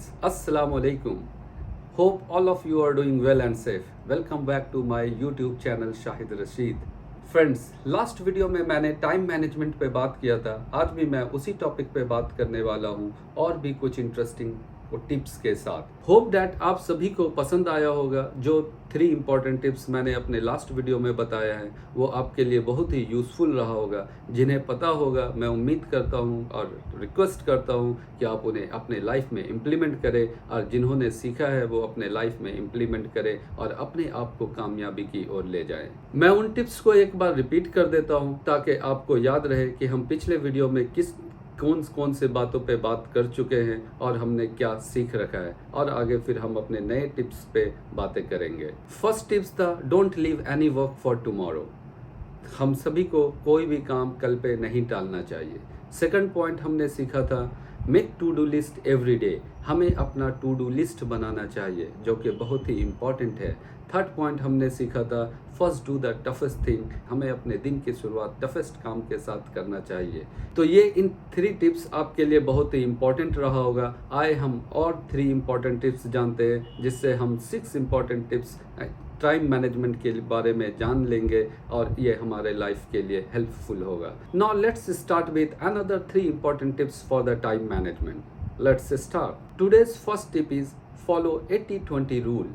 friends, assalamu alaikum. Hope all of you are doing well and safe. Welcome back to my YouTube channel Shahid Rashid. Friends, last video में मैंने time management पे बात किया था. आज भी मैं उसी टॉपिक पे बात करने वाला हूँ और भी कुछ इंटरेस्टिंग टिप्स के साथ. होप डैट आप सभी को पसंद आया होगा. जो 3 इंपॉर्टेंट टिप्स मैंने अपने लास्ट वीडियो में बताया है वो आपके लिए बहुत ही यूज़फुल रहा होगा. जिन्हें पता होगा मैं उम्मीद करता हूँ और रिक्वेस्ट करता हूँ कि आप उन्हें अपने लाइफ में इम्प्लीमेंट करें, और जिन्होंने सीखा है वो अपने लाइफ में इम्प्लीमेंट करें और अपने आप को कामयाबी की ओर ले जाएं. मैं उन टिप्स को एक बार रिपीट कर देता हूँ ताकि आपको याद रहे कि हम पिछले वीडियो में कौन से बातों पे बात कर चुके हैं और हमने क्या सीख रखा है, और आगे फिर हम अपने नए टिप्स पे बातें करेंगे. फर्स्ट टिप्स था don't leave any work for tomorrow. हम सभी को कोई भी काम कल पे नहीं टालना चाहिए. सेकंड पॉइंट हमने सीखा था make to do list every day. हमें अपना टू डू लिस्ट बनाना चाहिए जो कि बहुत ही इम्पॉर्टेंट है. थर्ड पॉइंट हमने सीखा था first do the toughest thing. हमें अपने दिन की शुरुआत टफेस्ट काम के साथ करना चाहिए. तो ये इन 3 टिप्स आपके लिए बहुत ही इम्पॉर्टेंट रहा होगा. आए हम और 3 इम्पॉर्टेंट टिप्स जानते हैं जिससे हम 6 इम्पॉर्टेंट टिप्स टाइम मैनेजमेंट के बारे में जान लेंगे और ये हमारे लाइफ के लिए हेल्पफुल होगा. Now let's start with another 3 important tips for the time management. Let's start. Today's first tip is follow 80-20 rule.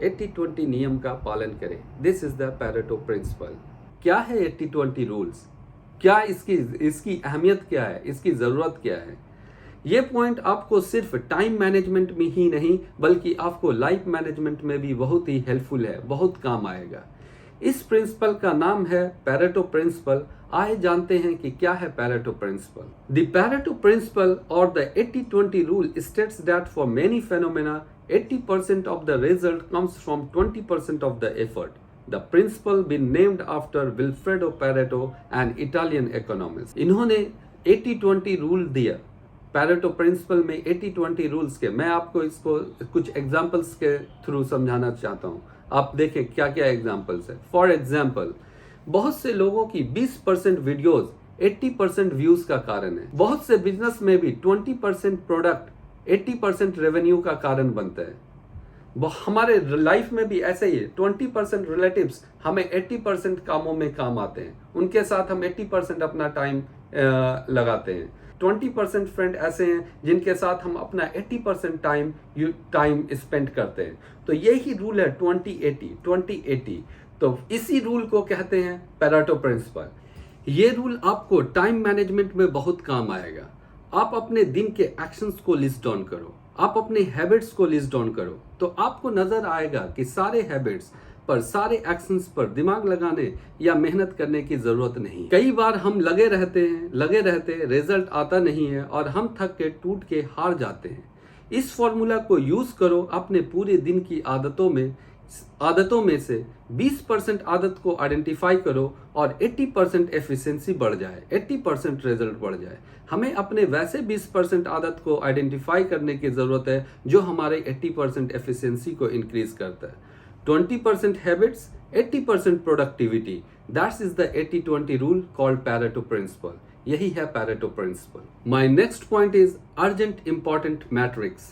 80-20 नियम का पालन करें. This is the Pareto principal. क्या है 80-20 रूल्स? क्या इसकी अहमियत क्या है? इसकी ज़रूरत क्या है? ये पॉइंट आपको सिर्फ टाइम मैनेजमेंट में ही नहीं बल्कि आपको लाइफ मैनेजमेंट में भी बहुत ही हेल्पफुल है, बहुत काम आएगा. इस प्रिंसिपल का नाम है पैरेटो प्रिंसिपल. आइए जानते हैं कि क्या है Pareto principle. The Pareto principle और the 80-20 rule states that for many phenomena 80% of the result comes from 20% of the effort. The principle been named after Vilfredo Pareto, an Italian economist. इन्होंने 80-20 rule दिया. Pareto principle में 80-20 rules के मैं आपको इसको कुछ examples के थ्रू समझाना चाहता हूँ. आप देखें क्या क्या एग्जांपल्स है. फॉर एग्जांपल, बहुत से लोगों की 20% वीडियोस 80% व्यूज का कारण है. बहुत से बिजनेस में भी 20% प्रोडक्ट 80% रेवेन्यू का कारण बनता है. हमारे लाइफ में भी ऐसे ही है. 20% रिलेटिव्स हमें 80% कामों में काम आते हैं. उनके साथ हम 80% अपना टाइम लगाते हैं. 20% फ्रेंड ऐसे हैं जिनके साथ हम अपना 80% टाइम स्पेंड करते हैं. तो यही रूल है 20-80. तो इसी रूल को कहते हैं पैरेटो प्रिंसिपल. ये रूल आपको टाइम मैनेजमेंट में बहुत काम आएगा. आप अपने दिन के एक्शंस को लिस्ट डाउन करो, आप अपने हैबिट्स को लिस्ट डाउन करो, तो आपको नजर आएगा कि सारे हैबिट्स पर, सारे एक्शंस पर दिमाग लगाने या मेहनत करने की जरूरत नहीं. कई बार हम लगे रहते रिजल्ट आता नहीं है और हम थक के टूट के हार जाते हैं. इस फॉर्मूला को यूज करो. अपने पूरे दिन की आदतों में से 20% आदत को आइडेंटिफाई करो और 80% एफिशिएंसी बढ़ जाए, 80% रिजल्ट बढ़ जाए. हमें अपने वैसे 20% आदत को आइडेंटिफाई करने की ज़रूरत है जो हमारे 80% एफिशिएंसी को इंक्रीज करता है. 20% habits, 80% productivity. That's is the 80-20 rule called Pareto principle. यही है Pareto principal. My next point is urgent important matrix.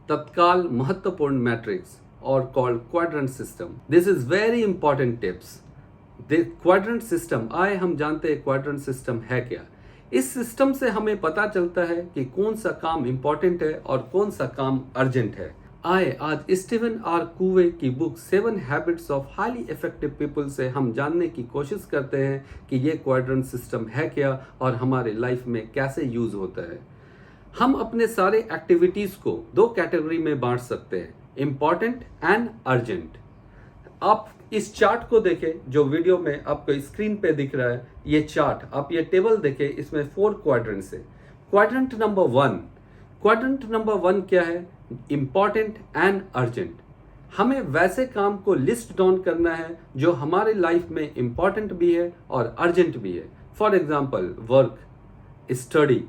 तत्काल महत्वपूर्ण matrix or called quadrant system. This is very important tips. The quadrant system, आए हम जानते हैं quadrant system है क्या. इस सिस्टम से हमें पता चलता है कि कौन सा काम इंपॉर्टेंट है और कौन सा काम अर्जेंट है. आए आज स्टीवन आर कूवे की book 7 habits of highly effective people से हम जानने की कोशिश करते हैं कि ये क्वाड्रेंट सिस्टम है क्या और हमारे लाइफ में कैसे यूज होता है. हम अपने सारे एक्टिविटीज को 2 कैटेगरी में बांट सकते हैं, इम्पॉर्टेंट एंड अर्जेंट. आप इस चार्ट को देखें जो वीडियो में आपको स्क्रीन पे दिख रहा है. ये चार्ट, आप ये टेबल देखें, इसमें 4 क्वाड्रेंट्स है. क्वाड्रेंट नंबर 1 क्या है? Important and urgent. हमें वैसे काम को लिस्ट डाउन करना है जो हमारे लाइफ में इम्पॉर्टेंट भी है और अर्जेंट भी है. For example work, study,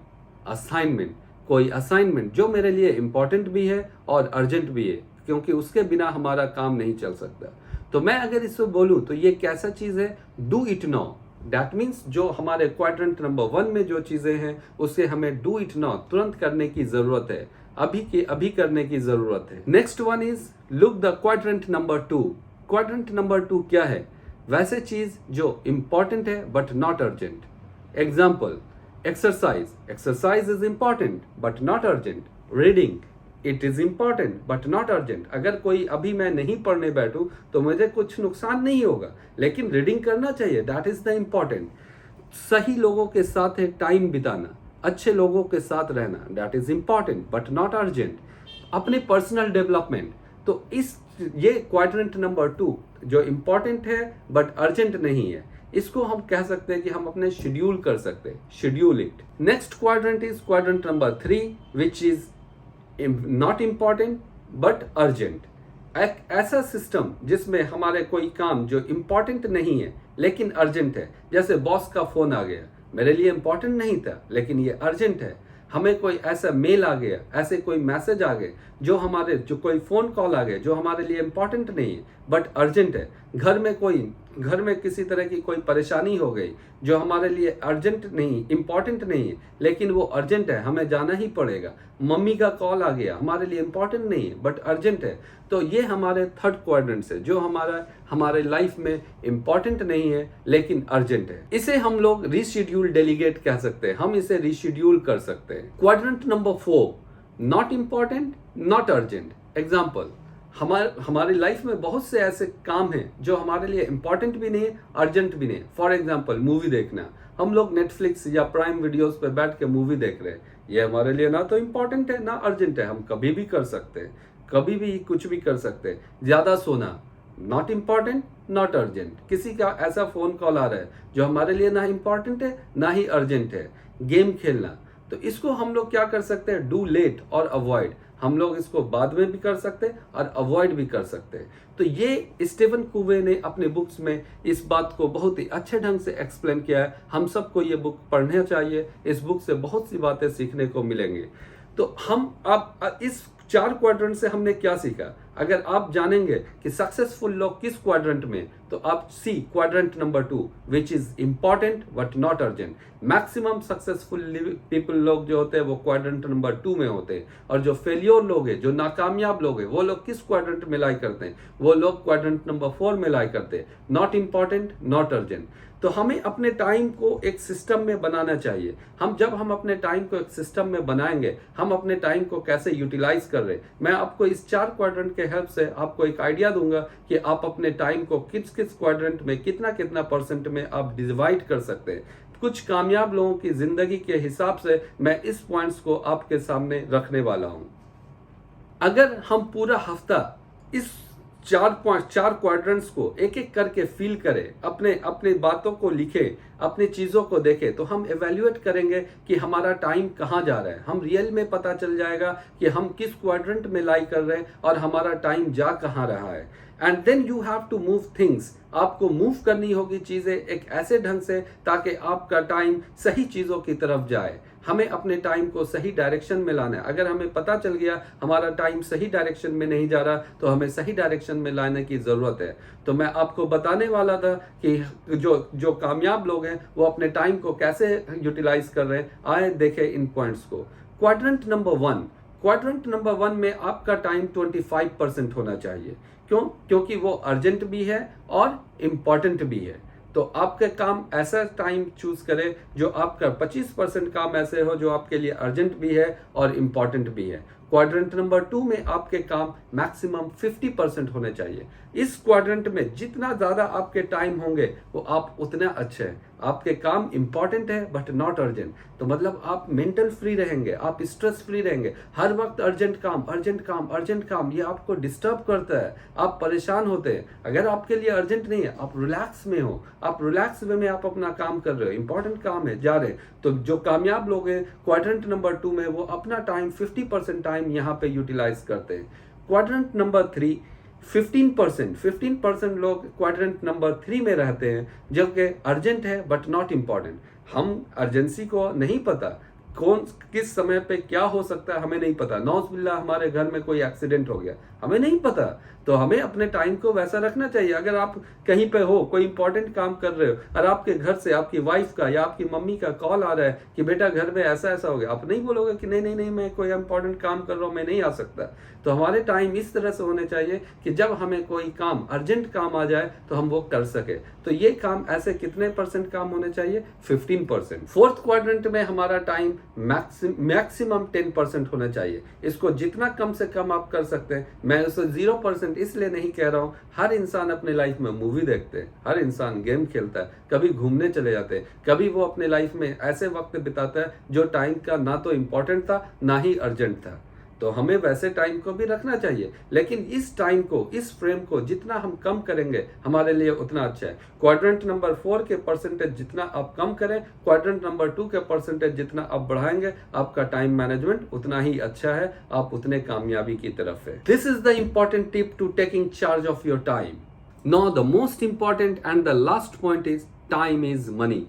assignment. कोई असाइनमेंट जो मेरे लिए इम्पॉर्टेंट भी है और अर्जेंट भी है क्योंकि उसके बिना हमारा काम नहीं चल सकता. तो मैं अगर इसको बोलूं तो ये कैसा चीज है? Do it now. That means जो हमारे क्वाड्रेंट नंबर 1 में जो चीजें हैं उससे हमें डू इट नाउ, तुरंत करने की जरूरत है. अभी के अभी करने की जरूरत है। Next one is look the quadrant number 2। Quadrant number 2 क्या है? वैसे चीज जो इंपॉर्टेंट है but not urgent. Example, exercise, exercise is important but not urgent. Reading, it is important but not urgent. अगर कोई अभी मैं नहीं पढ़ने बैठूं तो मुझे कुछ नुकसान नहीं होगा, लेकिन रीडिंग करना चाहिए, दैट इज द इंपॉर्टेंट। सही लोगों के साथ एक टाइम बिताना, अच्छे लोगों के साथ रहना, that is important but not urgent. अपने पर्सनल डेवलपमेंट, तो ये क्वाड्रेंट नंबर 2 जो इंपॉर्टेंट है बट अर्जेंट नहीं है, इसको हम कह सकते हैं कि हम अपने शेड्यूल कर सकते हैं, schedule it. Next quadrant is quadrant number 3 which is not important but urgent. एक ऐसा सिस्टम जिसमें हमारे कोई काम जो इम्पॉर्टेंट नहीं है लेकिन अर्जेंट है, जैसे बॉस का फोन आ गया, मेरे लिए इम्पॉर्टेंट नहीं था लेकिन ये अर्जेंट है। हमें कोई ऐसा मेल आ गया, ऐसे कोई मैसेज आ गए जो कोई फोन कॉल आ गए जो हमारे लिए इम्पॉर्टेंट नहीं है बट अर्जेंट है। घर में किसी तरह की कोई परेशानी हो गई जो हमारे लिए अर्जेंट नहीं, इम्पॉर्टेंट नहीं है लेकिन वो अर्जेंट है, हमें जाना ही पड़ेगा। मम्मी का कॉल आ गया, हमारे लिए इम्पॉर्टेंट नहीं है बट अर्जेंट है। तो ये हमारे थर्ड क्वाड्रेंट है जो हमारे लाइफ में इम्पॉर्टेंट नहीं है लेकिन अर्जेंट है। इसे हम लोग रीशेड्यूल डेलीगेट कह सकते हैं, हम इसे रीशेड्यूल कर सकते हैं। Quadrant number 4 not important not urgent. Example, हमारी लाइफ में बहुत से ऐसे काम हैं जो हमारे लिए इंपॉर्टेंट भी नहीं है, अर्जेंट भी नहीं। फॉर एग्जाम्पल, मूवी देखना। हम लोग नेटफ्लिक्स या प्राइम वीडियोस पे बैठ के मूवी देख रहे हैं, ये हमारे लिए ना तो इम्पॉर्टेंट है ना अर्जेंट है, हम कभी भी कर सकते हैं, कभी भी कुछ भी कर सकते हैं। ज्यादा सोना, नॉट इम्पॉर्टेंट नॉट अर्जेंट। किसी का ऐसा फोन कॉल आ रहा है जो हमारे लिए ना इम्पॉर्टेंट है ना ही अर्जेंट है। गेम खेलना, तो इसको हम लोग क्या कर सकते हैं, डू लेट और अवॉइड। हम लोग इसको बाद में भी कर सकते हैं और अवॉइड भी कर सकते हैं। तो ये स्टीवन कोवे ने अपने बुक्स में इस बात को बहुत ही अच्छे ढंग से एक्सप्लेन किया है। हम सबको ये बुक पढ़ना चाहिए, इस बुक से बहुत सी बातें सीखने को मिलेंगे। तो हम अब इस 4 क्वाड्रेंट से हमने क्या सीखा? अगर आप जानेंगे कि सक्सेसफुल लोग किस क्वाड्रेंट में, तो आप see quadrant number 2 which is important but not urgent. Maximum successful people लोग जो होते हैं वो क्वाड्रेंट नंबर 2 में होते हैं, और जो फेलियर लोग हैं, जो नाकामयाब लोग हैं, वो लोग किस क्वाड्रेंट में लाई करते हैं? वो लोग क्वाड्रेंट नंबर 4 में लाई करते हैं, नॉट इंपॉर्टेंट नॉट अर्जेंट। तो हमें अपने टाइम को एक सिस्टम में बनाना चाहिए। जब हम अपने टाइम को एक सिस्टम में बनाएंगे, हम अपने टाइम को कैसे यूटिलाइज कर रहे हैं, मैं आपको इस 4 क्वाड्रेंट के हेल्प से आपको एक आइडिया दूंगा कि आप अपने टाइम को किस किस क्वाड्रेंट में कितना परसेंट में आप डिवाइड कर सकते हैं। कुछ कामयाब लोगों की जिंदगी के हिसाब से मैं इस पॉइंट्स को आपके सामने रखने वाला हूं। अगर हम पूरा हफ्ता इस 4 क्वाड्रेंट्स को एक एक करके फील करें, अपने बातों को लिखें, अपनी चीजों को देखें, तो हम एवेल्युएट करेंगे कि हमारा टाइम कहाँ जा रहा है। हम रियल में पता चल जाएगा कि हम किस क्वाड्रेंट में लाई कर रहे हैं और हमारा टाइम जा कहाँ रहा है। And then you have to move things. आपको मूव करनी होगी चीजें एक ऐसे ढंग से ताकि आपका टाइम सही चीजों की तरफ जाए। हमें अपने टाइम को सही डायरेक्शन में लाना है। अगर हमें पता चल गया हमारा टाइम सही डायरेक्शन में नहीं जा रहा, तो हमें सही डायरेक्शन में लाने की जरूरत है। तो मैं आपको बताने वाला था कि जो कामयाब लोग हैं वो अपने टाइम को कैसे यूटिलाइज कर रहे हैं। आए देखें इन पॉइंट्स को। क्वाड्रेंट नंबर 1, क्वाड्रेंट नंबर 1 में आपका टाइम 25% होना चाहिए। क्यों? क्योंकि वो अर्जेंट भी है और इम्पॉर्टेंट भी है। तो आपके काम ऐसा टाइम चूज करें जो आपका 25% काम ऐसे हो जो आपके लिए अर्जेंट भी है और इम्पॉर्टेंट भी है। क्वाड्रेंट नंबर 2 में आपके काम मैक्सिमम 50% होने चाहिए। इस क्वाड्रेंट में जितना ज्यादा आपके टाइम होंगे वो आप उतना अच्छे हैं। आपके काम इंपॉर्टेंट है बट नॉट अर्जेंट, तो मतलब आप मेंटल फ्री रहेंगे, आप स्ट्रेस फ्री रहेंगे। हर वक्त अर्जेंट काम अर्जेंट काम अर्जेंट काम, ये आपको डिस्टर्ब करता है, आप परेशान होते हैं। अगर आपके लिए अर्जेंट नहीं है, आप रिलैक्स में हो, आप रिलैक्स वे में आप अपना काम कर रहे हो, इंपॉर्टेंट काम है, जा रहे हैं। तो जो कामयाब लोग हैं क्वाड्रेंट नंबर 2 में, वो अपना टाइम 50% टाइम यहाँ पे यूटिलाइज करते हैं। क्वाड्रेंट नंबर 3 15% लोग क्वाड्रेंट नंबर 3 में रहते हैं जो कि अर्जेंट है बट नॉट इम्पॉर्टेंट। हम अर्जेंसी को नहीं पता, कौन किस समय पे क्या हो सकता है हमें नहीं पता। नौज़ बिल्लाह हमारे घर में कोई एक्सीडेंट हो गया, हमें नहीं पता। तो हमें अपने टाइम को वैसा रखना चाहिए। अगर आप कहीं पे हो, कोई इंपॉर्टेंट काम कर रहे हो और आपके घर से आपकी वाइफ का या आपकी मम्मी का कॉल आ रहा है कि बेटा घर में ऐसा ऐसा हो गया, आप नहीं बोलोगे कि नहीं नहीं नहीं मैं कोई इंपॉर्टेंट काम कर रहा हूँ, मैं नहीं आ सकता। तो हमारे टाइम इस तरह से होने चाहिए कि जब हमें कोई काम, अर्जेंट काम आ जाए तो हम वो कर सके। तो ये काम ऐसे कितने % काम होने चाहिए? 15%। फोर्थ क्वाड्रेंट में हमारा टाइम मैक्सिमम 10% होना चाहिए। इसको जितना कम से कम आप कर सकते हैं। मैं उसे 0% इसलिए नहीं कह रहा हूँ। हर इंसान अपने लाइफ में मूवी देखते हैं, हर इंसान गेम खेलता है, कभी घूमने चले जाते हैं, कभी वो अपने लाइफ में ऐसे वक्त बिताता है जो टाइम का ना तो इम्पोर्टेंट था ना ही अर्जेंट था। तो हमें वैसे टाइम को भी रखना चाहिए, लेकिन इस टाइम को, इस फ्रेम को जितना हम कम करेंगे हमारे लिए उतना अच्छा है। क्वाड्रेंट नंबर 4 के % जितना आप कम करें, क्वाड्रेंट नंबर 2 के % जितना आप बढ़ाएंगे, आपका टाइम मैनेजमेंट उतना ही अच्छा है, आप उतने कामयाबी की तरफ है। This is the important tip to taking charge of your time. Now the most important and the last point is time is money.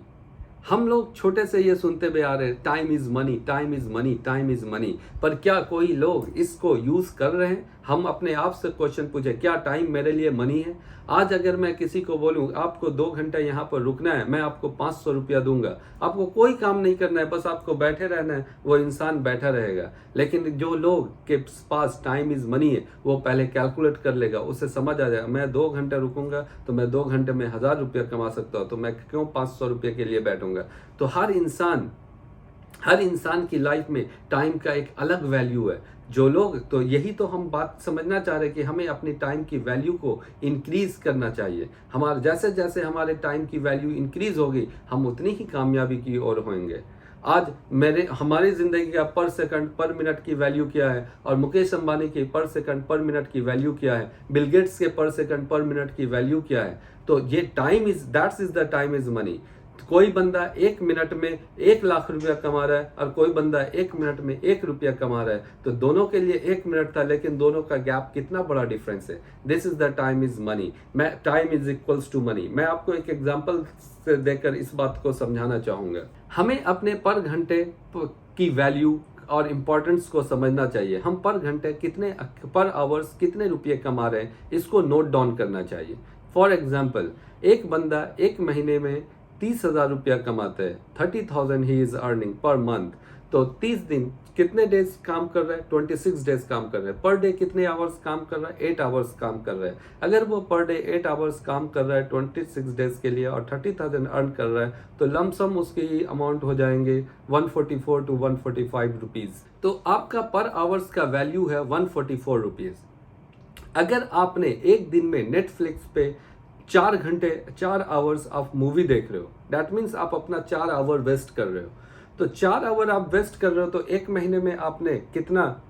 हम लोग छोटे से ये सुनते भी आ रहे हैं, time is money, time is money, time is money. पर क्या कोई लोग इसको यूज कर रहे हैं? हम अपने आप से क्वेश्चन पूछे, क्या टाइम मेरे लिए मनी है? आज अगर मैं किसी को बोलूं आपको 2 घंटा यहाँ पर रुकना है, मैं आपको 500 रुपया दूंगा, आपको कोई काम नहीं करना है, बस आपको बैठे रहना है, वो इंसान बैठा रहेगा। लेकिन जो लोग के पास टाइम इज मनी है, वो पहले कैलकुलेट कर लेगा, उसे समझ आ जाएगा मैं 2 घंटे रुकूंगा तो मैं 2 घंटे में 1000 रुपया कमा सकता हूँ, तो मैं क्यों 500 रुपये के लिए बैठूंगा। तो हर इंसान की लाइफ में टाइम का एक अलग वैल्यू है। जो लोग, तो यही तो हम बात समझना चाह रहे हैं कि हमें अपनी टाइम की वैल्यू को इंक्रीज करना चाहिए। हमारे जैसे जैसे हमारे टाइम की वैल्यू इंक्रीज होगी, हम उतनी ही कामयाबी की ओर होंगे। आज हमारी जिंदगी का पर सेकंड पर मिनट की वैल्यू क्या है, और मुकेश अंबानी की पर सेकंड पर मिनट की वैल्यू क्या है, बिल गेट्स के पर सेकंड पर मिनट की वैल्यू क्या है। तो ये time is, that's is the time is money. कोई बंदा 1 मिनट में 1 लाख रुपया कमा रहा है और कोई बंदा 1 मिनट में 1 रुपया कमा रहा है, तो दोनों के लिए 1 मिनट था, लेकिन दोनों का गैप कितना बड़ा डिफरेंस है। This is the time is money. Time is equals to money. मैं आपको एक एग्जांपल से देकर इस बात को समझाना चाहूंगा। हमें अपने पर घंटे की वैल्यू और इम्पोर्टेंस को समझना चाहिए। हम पर घंटे कितने, पर आवर्स कितने रुपये कमा रहे हैं, इसको नोट डाउन करना चाहिए। फॉर एग्जाम्पल, एक बंदा 1 महीने में 30,000 रुपया कमाता है, 30,000 he is earning per month. तो 30 दिन कितने डेज काम कर रहा है? 26 डेज काम कर रहा है। पर डे कितने आवर्स काम कर रहा है? 8 आवर्स काम कर रहा है। अगर वो पर डे 8 आवर्स काम कर रहा है 26 डेज के लिए और 30,000 अर्न कर रहा है, तो लमसम उसकी अमाउंट हो जाएंगे 144 टू 145 रुपीज। तो आपका पर आवर्स का वैल्यू है 144 रुपीज। अगर आपने एक दिन में नेटफ्लिक्स पे 4 आवर्स आप मूवी देख रहे हो, दैट मीन्स आप अपना 4 आवर वेस्ट कर रहे हो। तो 4 आवर आप वेस्ट कर रहे हो, तो 1 महीने में आपने कितना,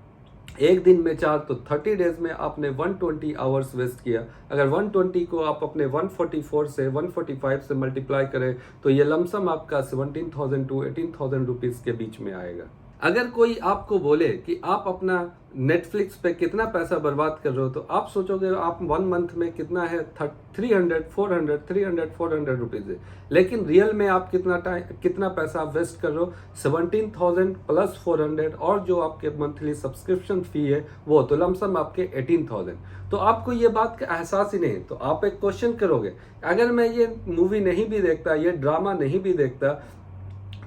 एक दिन में 4, तो 30 डेज में आपने 120 आवर्स वेस्ट किया। अगर 120 को आप अपने 144 से 145 से मल्टीप्लाई करें, तो ये लमसम आपका 17,000 टू 18,000 रुपीज के बीच में आएगा। अगर कोई आपको बोले कि आप अपना नेटफ्लिक्स पे कितना पैसा बर्बाद कर रहे हो, तो आप सोचोगे आप 1 मंथ में कितना है, 300-400 रुपीज है। लेकिन रियल में आप कितना पैसा आप वेस्ट कर रहे हो, 17,000 प्लस 400, और जो आपके मंथली सब्सक्रिप्शन फी है वो, तो लमसम आपके 18,000। तो आपको ये बात का एहसास ही नहीं। तो आप एक क्वेश्चन करोगे, अगर मैं ये मूवी नहीं भी देखता, ये ड्रामा नहीं भी देखता,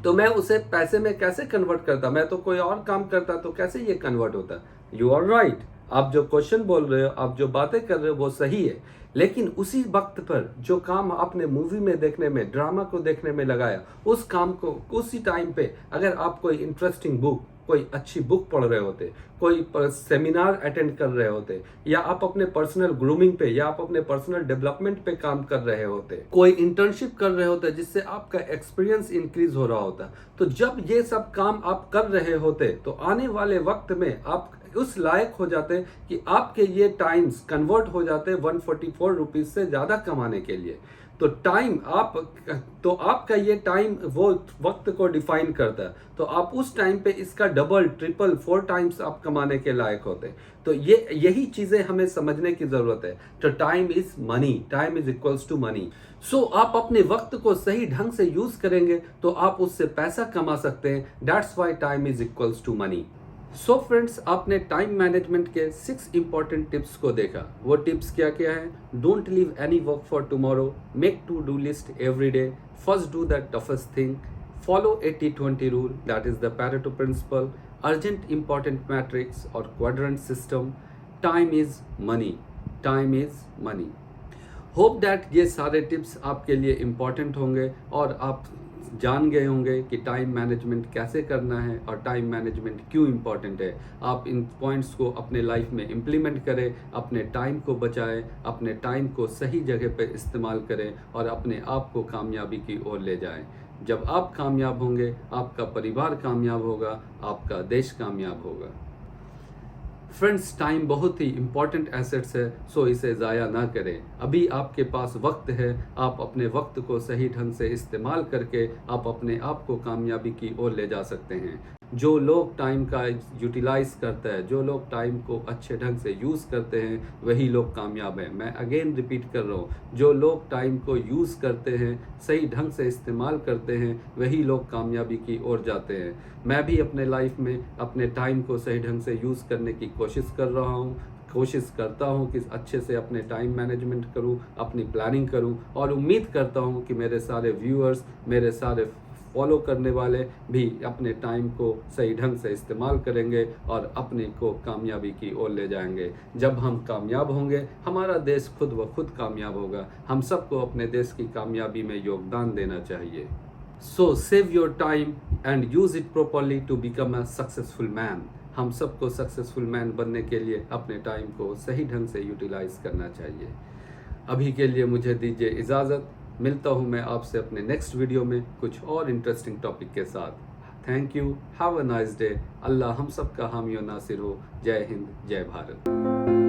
तो मैं उसे पैसे में कैसे कन्वर्ट करता? मैं तो कोई और काम करता, तो कैसे ये कन्वर्ट होता? You are right. आप जो क्वेश्चन बोल रहे हो, आप जो बातें कर रहे हो, वो सही है। लेकिन उसी वक्त पर जो काम आपने मूवी में देखने में, ड्रामा को देखने में लगाया, उस काम को उसी टाइम पे अगर आप कोई इंटरेस्टिंग बुक, कोई अच्छी बुक पढ़ रहे होते, कोई सेमिनार अटेंड कर रहे होते, या आप अपने पर्सनल ग्रूमिंग पे या आप अपने पर्सनल डेवलपमेंट पे काम कर रहे होते, कोई इंटर्नशिप कर रहे होते जिससे आपका एक्सपीरियंस इंक्रीज हो रहा होता, तो जब ये सब काम आप कर रहे होते, तो आने वाले वक्त में आप उस लायक हो जाते कि आपके ये टाइम्स कन्वर्ट हो जाते 144 रुपीज से ज्यादा कमाने के लिए। तो आपका ये टाइम वो वक्त को डिफाइन करता है। तो आप उस टाइम पे इसका डबल, ट्रिपल, 4 टाइम्स आप कमाने के लायक होते। तो यही चीजें हमें समझने की जरूरत है। तो time is money, time is equals to money. So आप अपने वक्त को सही ढंग से यूज करेंगे तो आप उससे पैसा कमा सकते हैं। That's why time is equals to money. So friends, आपने टाइम मैनेजमेंट के 6 इंपॉर्टेंट टिप्स को देखा। वो टिप्स क्या क्या है? Don't leave any work for tomorrow, make to do list every day, first do the toughest thing, follow 80-20 rule, that is the Pareto principle, urgent important matrix और quadrant system, time is money, time is money. Hope that ये सारे tips आपके लिए important होंगे और आप जान गए होंगे कि टाइम मैनेजमेंट कैसे करना है और टाइम मैनेजमेंट क्यों इम्पॉर्टेंट है। आप इन पॉइंट्स को अपने लाइफ में इम्प्लीमेंट करें, अपने टाइम को बचाएं, अपने टाइम को सही जगह पर इस्तेमाल करें और अपने आप को कामयाबी की ओर ले जाएं। जब आप कामयाब होंगे, आपका परिवार कामयाब होगा, आपका देश कामयाब होगा। फ्रेंड्स, टाइम बहुत ही इम्पॉर्टेंट एसेट्स है, सो इसे ज़ाया ना करें। अभी आपके पास वक्त है, आप अपने वक्त को सही ढंग से इस्तेमाल करके आप अपने आप को कामयाबी की ओर ले जा सकते हैं। जो लोग टाइम का यूटिलाइज करता है, जो लोग टाइम को अच्छे ढंग से यूज़ करते हैं, वही लोग कामयाब हैं। मैं अगेन रिपीट कर रहा हूँ, जो लोग टाइम को यूज़ करते हैं, सही ढंग से इस्तेमाल करते हैं, वही लोग कामयाबी की ओर जाते हैं। मैं भी अपने लाइफ में अपने टाइम को सही ढंग से यूज़ करने की कोशिश कर रहा हूँ, कोशिश करता हूँ कि अच्छे से अपने टाइम मैनेजमेंट करूँ, अपनी प्लानिंग करूँ और उम्मीद करता हूँ कि मेरे सारे व्यूअर्स, मेरे सारे फॉलो करने वाले भी अपने टाइम को सही ढंग से इस्तेमाल करेंगे और अपने को कामयाबी की ओर ले जाएंगे। जब हम कामयाब होंगे, हमारा देश खुद व खुद कामयाब होगा। हम सबको अपने देश की कामयाबी में योगदान देना चाहिए। So save your time and use it properly to become a successful man. हम सबको सक्सेसफुल मैन बनने के लिए अपने टाइम को सही ढंग से यूटिलाइज करना चाहिए। अभी के लिए मुझे दीजिए इजाज़त। मिलता हूँ मैं आपसे अपने नेक्स्ट वीडियो में कुछ और इंटरेस्टिंग टॉपिक के साथ। Thank you, have a nice day. Allah हम सब का हामी और नासिर हो। जय हिंद, जय भारत।